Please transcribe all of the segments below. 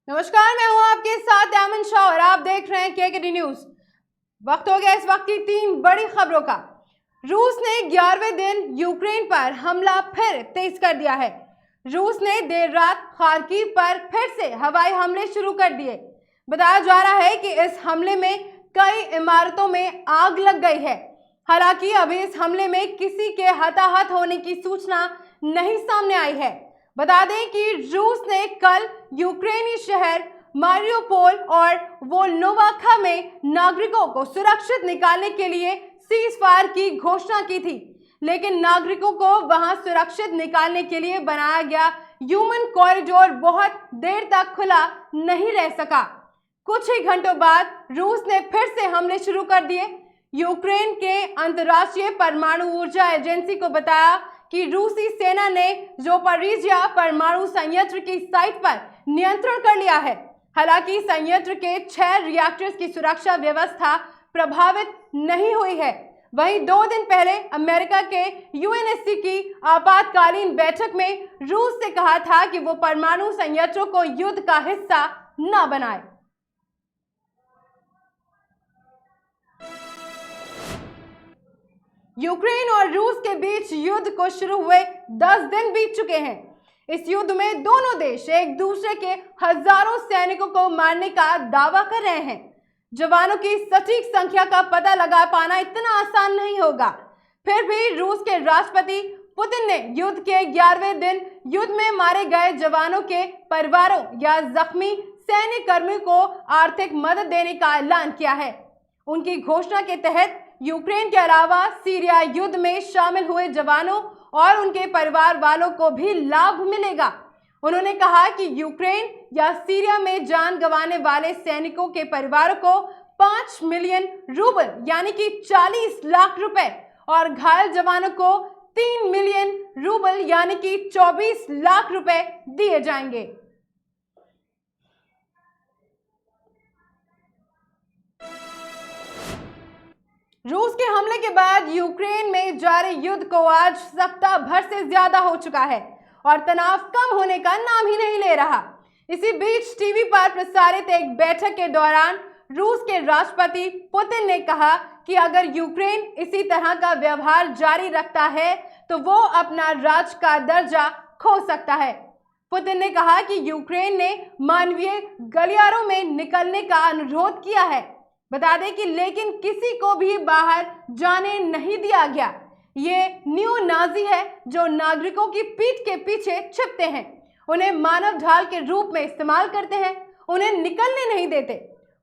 नमस्कार, मैं हूं आपके साथ यामिन शाह और आप देख रहे हैं केकेडी न्यूज। वक्त हो गया इस वक्त की 3 बड़ी खबरों का। रूस ने 11वें दिन यूक्रेन पर हमला फिर तेज कर दिया है। रूस ने देर रात खार्किव पर फिर से हवाई हमले शुरू कर दिए। बताया जा रहा है कि इस हमले में कई इमारतों में आग लग गई है। हालांकि अभी इस हमले में किसी के हताहत होने की सूचना नहीं सामने आई है। बता दें कि रूस ने कल यूक्रेनी शहर मारियोपोल और वोल्नोवाखा में नागरिकों को सुरक्षित निकालने के लिए सीज फायर की घोषणा की थी, लेकिन नागरिकों को वहां सुरक्षित निकालने के लिए बनाया गया ह्यूमन कॉरिडोर बहुत देर तक खुला नहीं रह सका। कुछ ही घंटों बाद रूस ने फिर से हमले शुरू कर दिए। यूक्रेन के अंतर्राष्ट्रीय परमाणु ऊर्जा एजेंसी को बताया कि रूसी सेना ने ज़पोरिज़िया परमाणु संयंत्र की साइट पर नियंत्रण कर लिया है। हालांकि संयंत्र के 6 रिएक्टर्स की सुरक्षा व्यवस्था प्रभावित नहीं हुई है। वहीं 2 दिन पहले अमेरिका के यूएनएससी की आपातकालीन बैठक में रूस से कहा था कि वो परमाणु संयंत्रों को युद्ध का हिस्सा न बनाए। यूक्रेन और रूस के बीच युद्ध को शुरू हुए 10 दिन बीत चुके हैं। इस युद्ध में दोनों देश एक दूसरे के हजारों सैनिकों को मारने का दावा कर रहे हैं। जवानों की सटीक संख्या का पता लगा पाना इतना आसान नहीं होगा। फिर भी रूस के राष्ट्रपति पुतिन ने युद्ध के 11वें दिन युद्ध में मारे गए जवानों के परिवारों या जख्मी सैन्य कर्मियों को आर्थिक मदद देने का ऐलान किया है। उनकी घोषणा के तहत यूक्रेन के अलावा सीरिया युद्ध में शामिल हुए जवानों और उनके परिवार वालों को भी लाभ मिलेगा। उन्होंने कहा कि यूक्रेन या सीरिया में जान गंवाने वाले सैनिकों के परिवारों को 5 मिलियन रूबल यानी कि 40 लाख रुपए और घायल जवानों को 3 मिलियन रूबल यानी कि 24 लाख रुपए दिए जाएंगे। रूस के हमले के बाद यूक्रेन में जारी युद्ध को आज सप्ताह भर से ज्यादा हो चुका है और तनाव कम होने का नाम ही नहीं ले रहा। इसी बीच टीवी पर प्रसारित एक बैठक के दौरान रूस के राष्ट्रपति पुतिन ने कहा कि अगर यूक्रेन इसी तरह का व्यवहार जारी रखता है तो वो अपना राज्य का दर्जा खो सकता है। पुतिन ने कहा कि यूक्रेन ने मानवीय गलियारों में निकलने का अनुरोध किया है। बता दें कि लेकिन किसी को भी बाहर जाने नहीं दिया गया। ये न्यू नाजी है जो नागरिकों की पीठ के पीछे छिपते हैं, उन्हें मानव ढाल के रूप में इस्तेमाल करते हैं, उन्हें निकलने नहीं देते।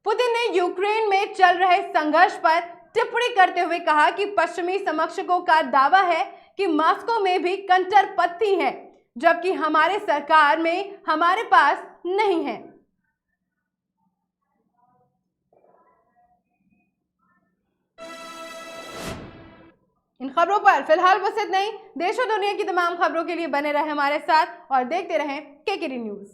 पुतिन ने यूक्रेन में चल रहे संघर्ष पर टिप्पणी करते हुए कहा कि पश्चिमी समर्थकों का दावा है कि मॉस्को में भी कट्टरपंथी हैं, जबकि हमारे सरकार में हमारे पास नहीं है। इन खबरों पर फिलहाल बस इतना ही। देश और दुनिया की तमाम खबरों के लिए बने रहे हमारे साथ और देखते रहें केकेडी न्यूज।